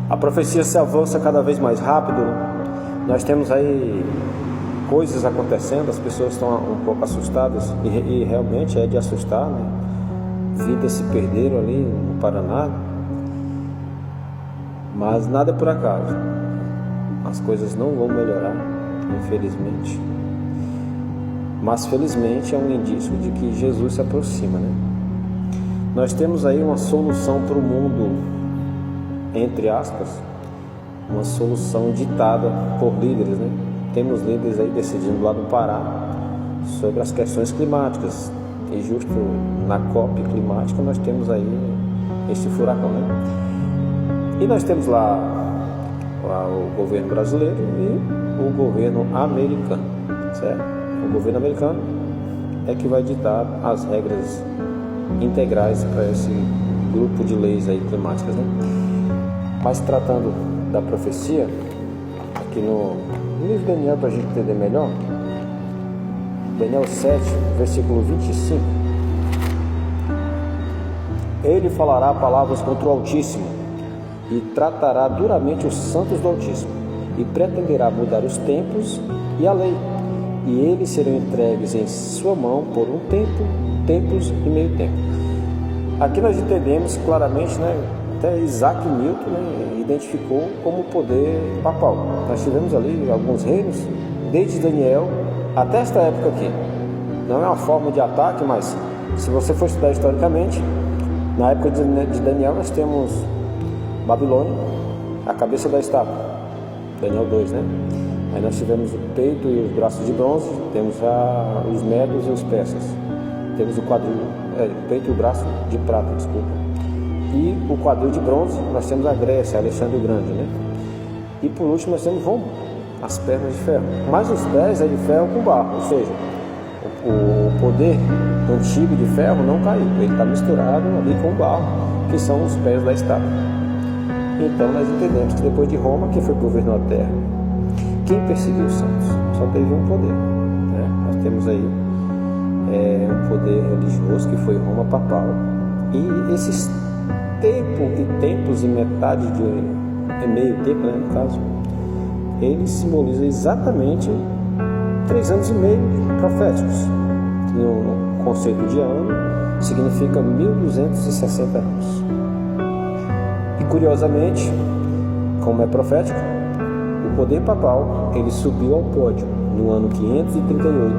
A profecia se avança cada vez mais rápido, né? Nós temos aí coisas acontecendo, as pessoas estão um pouco assustadas, e realmente é de assustar, né? Vidas se perderam ali no Paraná, mas nada é por acaso. As coisas não vão melhorar, infelizmente, mas felizmente é um indício de que Jesus se aproxima, né? Nós temos aí uma solução para o mundo, entre aspas, uma solução ditada por líderes, né? Temos líderes aí decidindo lá no Pará sobre as questões climáticas, e justo na COP climática nós temos aí esse furacão, né? E nós temos lá o governo brasileiro e o governo americano, certo? O governo americano é que vai ditar as regras integrais para esse grupo de leis aí climáticas, né? Mas tratando da profecia, aqui no livro de Daniel, para a gente entender melhor, Daniel 7, versículo 25, ele falará palavras contra o Altíssimo e tratará duramente os santos do Altíssimo e pretenderá mudar os tempos e a lei, e eles serão entregues em sua mão por um tempo, tempos e meio tempo. Aqui nós entendemos claramente, né, até Isaac Newton, né, identificou como poder papal. Nós tivemos ali alguns reinos, desde Daniel até esta época aqui. Não é uma forma de ataque, mas se você for estudar historicamente, na época de Daniel nós temos Babilônia, a cabeça da estátua, Daniel 2, né? Aí nós tivemos o peito e os braços de bronze, temos os medos e os persas, temos o quadril, o peito e o braço de prata, desculpa. E o quadril de bronze, nós temos a Grécia, Alexandre o Grande, né? E por último nós temos Roma, as pernas de ferro. Mas os pés é de ferro com barro, ou seja, o poder antigo de ferro não caiu, ele está misturado ali com o barro, que são os pés da estátua. Então nós entendemos que depois de Roma, quem foi que governou a terra? Quem perseguiu os santos? Só teve um poder, né? Nós temos aí um poder religioso que foi Roma papal. E esses tempos e metade de meio tempo, né, no caso, ele simboliza exatamente 3 anos e meio proféticos. No conceito de ano, significa 1260 anos. E curiosamente, como é profético, o poder papal, ele subiu ao pódio no ano 538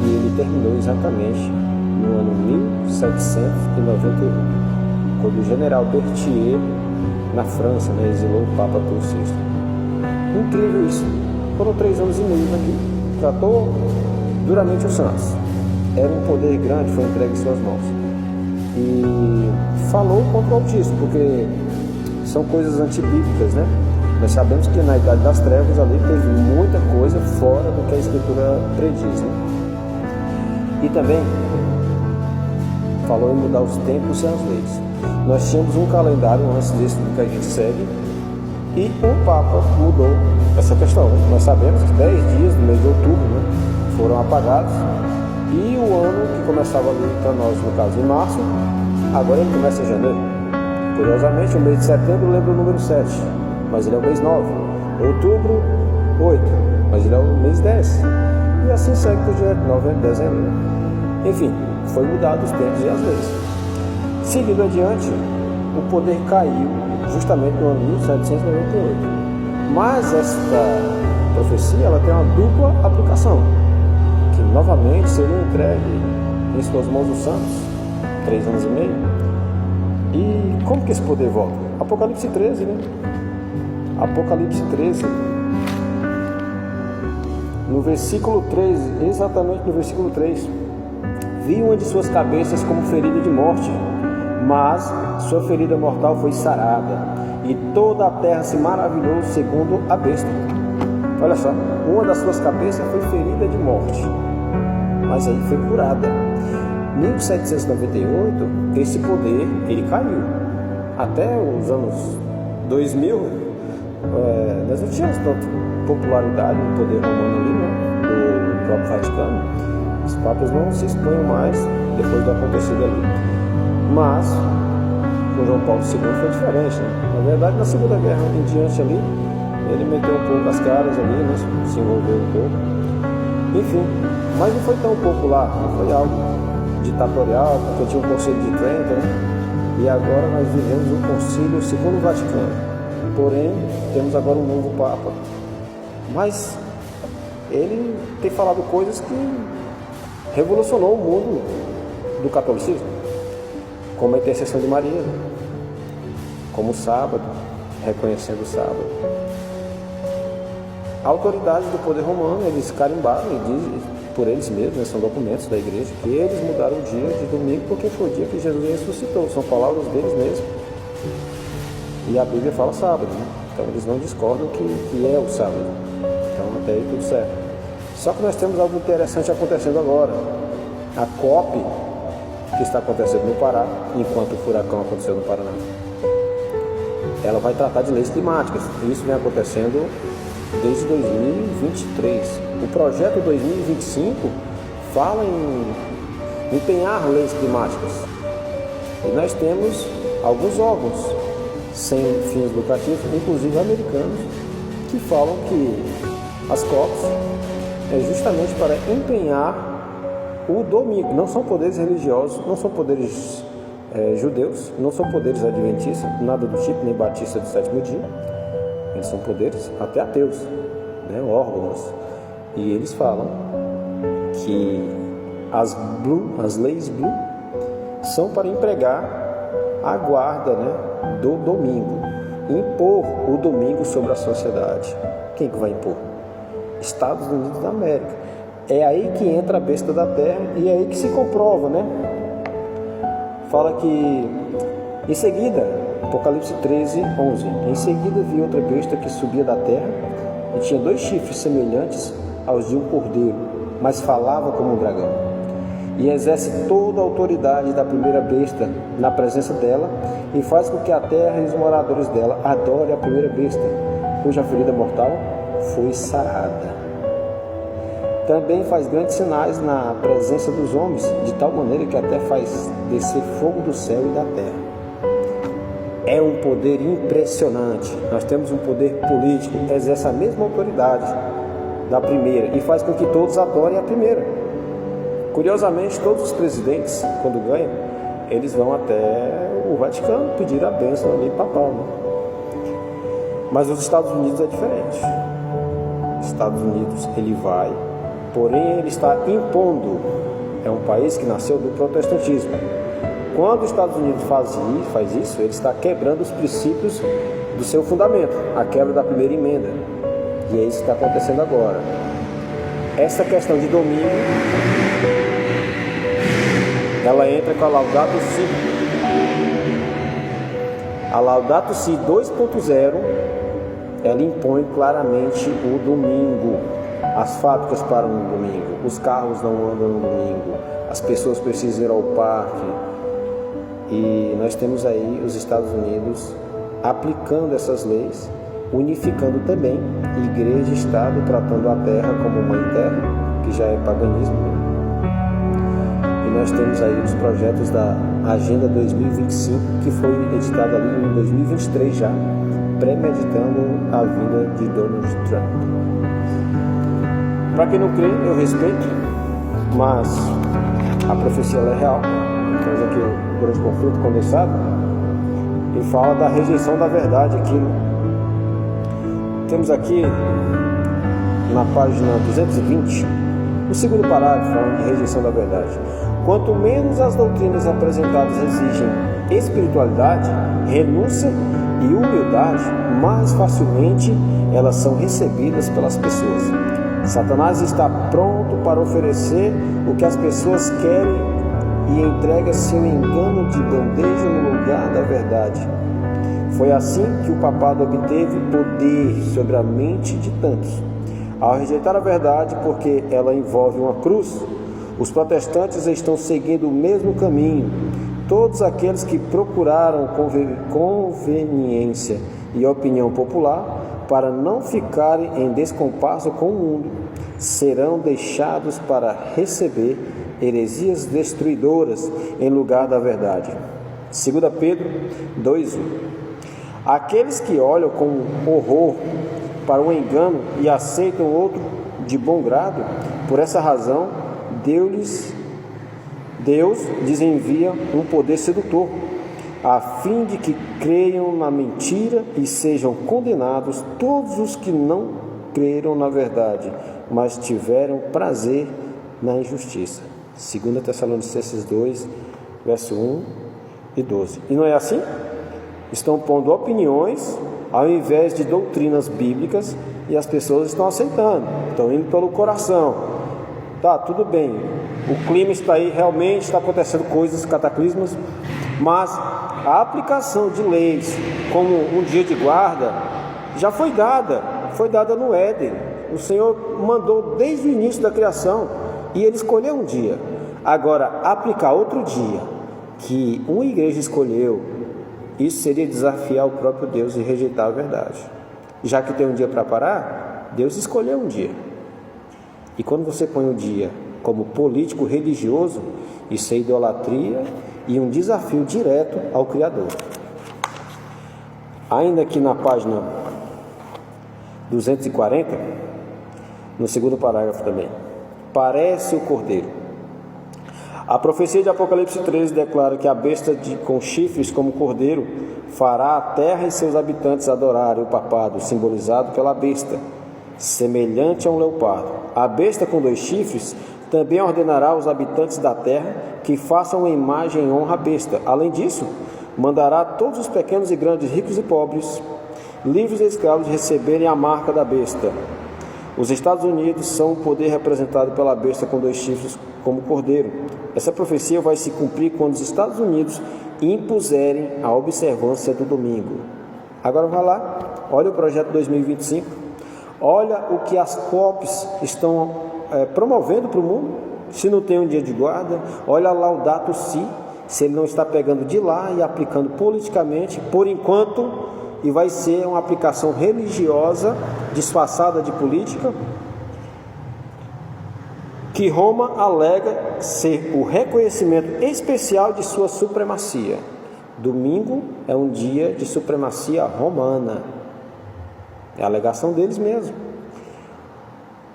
e ele terminou exatamente no ano 1791, quando o general Berthier, na França, né, exilou o Papa Pio VI. Incrível isso. Foram 3 anos e meio aqui. Tratou duramente os santos. Era um poder grande, foi entregue em suas mãos. E falou contra o Altíssimo, porque são coisas antibíblicas, né? Nós sabemos que na Idade das Trevas ali teve muita coisa fora do que a Escritura prediz, né? E também falou em mudar os tempos e as leis. Nós tínhamos um calendário antes desse que a gente segue, e o Papa mudou essa questão. Nós sabemos que 10 dias do mês de outubro, né, foram apagados, e o ano que começava ali para nós, no caso em março, agora ele começa em janeiro. Curiosamente, o mês de setembro lembra o número 7, mas ele é o mês 9. Outubro, 8, mas ele é o mês 10. E assim segue por diante, novembro, dezembro. Enfim, foi mudado os tempos e as leis. Seguindo adiante, o poder caiu justamente no ano 1798. Mas esta profecia, ela tem uma dupla aplicação, que novamente seria entregue em suas mãos dos santos, 3 anos e meio. E como que esse poder volta? Apocalipse 13, né? Apocalipse 13, no versículo 3, exatamente no versículo 3, vi uma de suas cabeças como ferida de morte, mas sua ferida mortal foi sarada, e toda a terra se maravilhou segundo a besta. Olha só, uma das suas cabeças foi ferida de morte, mas aí foi curada. 1798, esse poder, ele caiu. Até os anos 2000, nós não tínhamos tanta popularidade no poder romano ali, né, do próprio Vaticano. Os papas não se expunham mais depois do acontecido ali. Mas com João Paulo II foi diferente, né? Na verdade, na Segunda Guerra em diante ali, ele meteu um pouco as caras ali, né? Se envolveu um pouco. Enfim, mas não foi tão popular, não foi algo ditatorial, porque tinha o Conselho de Trento, né? E agora nós vivemos o Concílio Segundo Vaticano. Porém, temos agora um novo Papa. Mas ele tem falado coisas que revolucionou o mundo do catolicismo, como a intercessão de Maria, como o sábado, reconhecendo o sábado. A autoridade do poder romano, eles carimbaram e dizem por eles mesmos, né, são documentos da igreja, que eles mudaram o dia de domingo porque foi o dia que Jesus ressuscitou, são palavras deles mesmos. E a Bíblia fala sábado, né? Então eles não discordam que é o sábado. Então até aí tudo certo. Só que nós temos algo interessante acontecendo agora. A COP, que está acontecendo no Pará, enquanto o furacão aconteceu no Paraná, ela vai tratar de leis climáticas. Isso vem acontecendo desde 2023. O projeto 2025 fala em empenhar leis climáticas. E nós temos alguns órgãos sem fins lucrativos, inclusive americanos, que falam que as COPs é justamente para empenhar o domingo. Não são poderes religiosos, não são poderes judeus, não são poderes adventistas, nada do tipo, nem batista do sétimo dia. Eles são poderes até ateus, né, órgãos. E eles falam que as leis blue são para empregar a guarda, né, do domingo, impor o domingo sobre a sociedade. Quem que vai impor? Estados Unidos da América. É aí que entra a besta da terra e é aí que se comprova, né? Fala que em seguida, Apocalipse 13, 11, em seguida vi outra besta que subia da terra e tinha 2 chifres semelhantes aos de um cordeiro, mas falava como um dragão. E exerce toda a autoridade da primeira besta na presença dela e faz com que a terra e os moradores dela adorem a primeira besta, cuja ferida mortal foi sarada. Também faz grandes sinais na presença dos homens, de tal maneira que até faz descer fogo do céu e da terra. É um poder impressionante. Nós temos um poder político, exerce a mesma autoridade da primeira e faz com que todos adorem a primeira. Curiosamente, todos os presidentes, quando ganham, eles vão até o Vaticano pedir a bênção ali papal, né? Mas os Estados Unidos é diferente. Os Estados Unidos, ele vai, porém ele está impondo. É um país que nasceu do protestantismo. Quando os Estados Unidos faz isso, ele está quebrando os princípios do seu fundamento, a quebra da primeira emenda. E é isso que está acontecendo agora. Essa questão de domínio, ela entra com a Laudato Si. A Laudato Si 2.0, ela impõe claramente o domingo. As fábricas param no domingo, os carros não andam no domingo, as pessoas precisam ir ao parque. E nós temos aí os Estados Unidos aplicando essas leis, unificando também igreja e Estado, tratando a terra como mãe terra, que já é paganismo. E nós temos aí os projetos da Agenda 2025, que foi editada ali em 2023 já, premeditando a vinda de Donald Trump. Para quem não crê, eu respeito, mas a profecia é real. Temos aqui o grande conflito condensado e fala da rejeição da verdade aqui, né? Temos aqui na página 220 o segundo parágrafo falando de rejeição da verdade. Quanto menos as doutrinas apresentadas exigem espiritualidade, renúncia e humildade, mais facilmente elas são recebidas pelas pessoas. Satanás está pronto para oferecer o que as pessoas querem e entrega seu engano de bandeja no lugar da verdade. Foi assim que o papado obteve poder sobre a mente de tantos. Ao rejeitar a verdade, porque ela envolve uma cruz, os protestantes estão seguindo o mesmo caminho. Todos aqueles que procuraram conveniência e opinião popular para não ficarem em descompasso com o mundo, serão deixados para receber heresias destruidoras em lugar da verdade. 2 Pedro 2:1. Aqueles que olham com horror para o engano e aceitam outro de bom grado, por essa razão, Deus lhes envia um poder sedutor, a fim de que creiam na mentira e sejam condenados todos os que não creram na verdade, mas tiveram prazer na injustiça. 2 Tessalonicenses 2, verso 1 e 12. E não é assim? Estão pondo opiniões ao invés de doutrinas bíblicas e as pessoas estão aceitando, estão indo pelo coração. Tá, tudo bem, o clima está aí, realmente está acontecendo coisas, cataclismos, mas a aplicação de leis como um dia de guarda já foi dada no Éden. O Senhor mandou desde o início da criação e Ele escolheu um dia. Agora, aplicar outro dia que uma igreja escolheu, isso seria desafiar o próprio Deus e rejeitar a verdade. Já que tem um dia para parar, Deus escolheu um dia. E quando você põe o dia como político religioso, isso é idolatria e um desafio direto ao Criador. Ainda aqui na página 240, no segundo parágrafo também, parece o cordeiro. A profecia de Apocalipse 13 declara que a besta com chifres como cordeiro fará a terra e seus habitantes adorarem o papado, simbolizado pela besta, semelhante a um leopardo. A besta com 2 chifres também ordenará aos habitantes da terra que façam uma imagem em honra à besta. Além disso, mandará todos os pequenos e grandes, ricos e pobres, livres e escravos, receberem a marca da besta. Os Estados Unidos são o poder representado pela besta com 2 chifres como cordeiro. Essa profecia vai se cumprir quando os Estados Unidos impuserem a observância do domingo. Agora vai lá, olha o projeto 2025, olha o que as COPs estão promovendo para o mundo. Se não tem um dia de guarda, olha lá o Laudato Si, se ele não está pegando de lá e aplicando politicamente, por enquanto, e vai ser uma aplicação religiosa disfarçada de política, que Roma alega ser o reconhecimento especial de sua supremacia. Domingo é um dia de supremacia romana. É a alegação deles mesmo.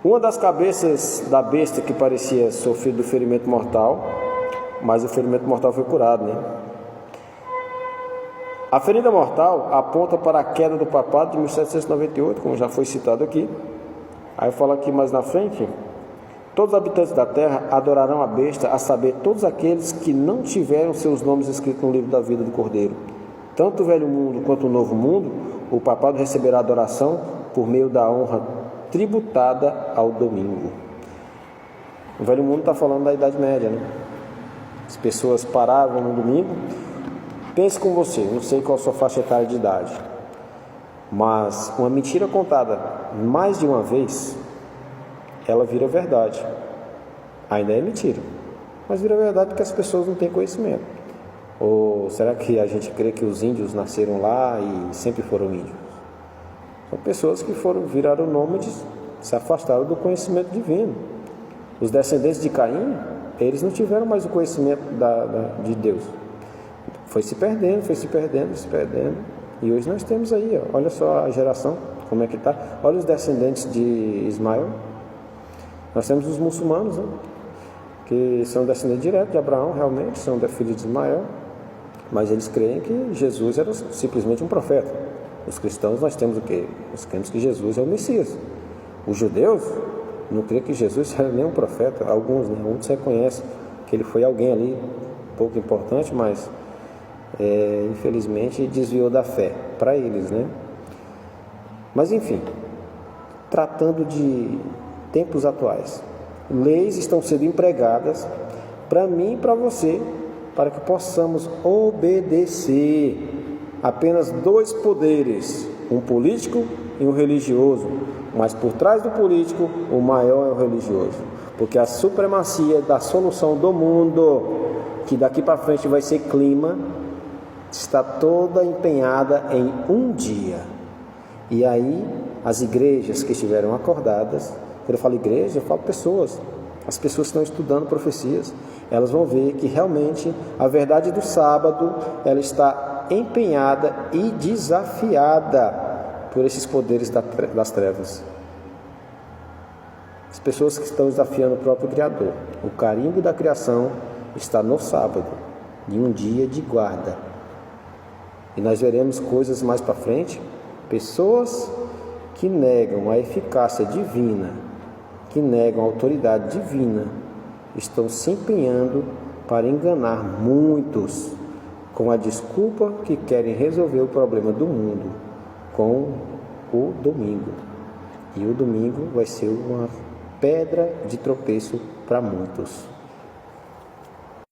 Uma das cabeças da besta que parecia sofrer do ferimento mortal, mas o ferimento mortal foi curado, né? A ferida mortal aponta para a queda do papado de 1798, como já foi citado aqui. Aí fala aqui mais na frente: todos os habitantes da terra adorarão a besta, a saber, todos aqueles que não tiveram seus nomes escritos no livro da vida do Cordeiro. Tanto o velho mundo quanto o novo mundo, o papado receberá adoração por meio da honra tributada ao domingo. O velho mundo está falando da Idade Média, né? As pessoas paravam no domingo. Pense com você, não sei qual a sua faixa etária de idade, mas uma mentira contada mais de uma vez, ela vira verdade. Ainda é mentira, mas vira verdade porque as pessoas não têm conhecimento. Ou será que a gente crê que os índios nasceram lá e sempre foram índios? São pessoas que viraram nômades, se afastaram do conhecimento divino. Os descendentes de Caim, eles não tiveram mais o conhecimento de Deus. Foi se perdendo, e hoje nós temos aí, ó, olha só a geração, como é que está. Olha os descendentes de Ismael. Nós temos os muçulmanos, né, que são descendentes diretos de Abraão, realmente, são filhos de Ismael, mas eles creem que Jesus era simplesmente um profeta. Os cristãos, nós temos o quê? Nós cremos que Jesus é o Messias. Os judeus não creem que Jesus era nem um profeta. Alguns, né, muitos reconhecem que ele foi alguém ali, pouco importante, mas infelizmente desviou da fé para eles, né? Mas enfim, tratando de tempos atuais, leis estão sendo empregadas para mim e para você, para que possamos obedecer apenas 2 poderes, um político e um religioso, mas por trás do político o maior é o religioso, porque a supremacia da solução do mundo, que daqui para frente vai ser clima, está toda empenhada em um dia. E aí as igrejas que estiveram acordadas, quando eu falo igreja, eu falo pessoas, As pessoas que estão estudando profecias, elas vão ver que realmente a verdade do sábado, ela está empenhada e desafiada por esses poderes das trevas. As pessoas que estão desafiando o próprio Criador. O carimbo da criação está no sábado, em um dia de guarda. E nós veremos coisas mais para frente, pessoas que negam a eficácia divina, que negam a autoridade divina, estão se empenhando para enganar muitos com a desculpa que querem resolver o problema do mundo com o domingo. E o domingo vai ser uma pedra de tropeço para muitos.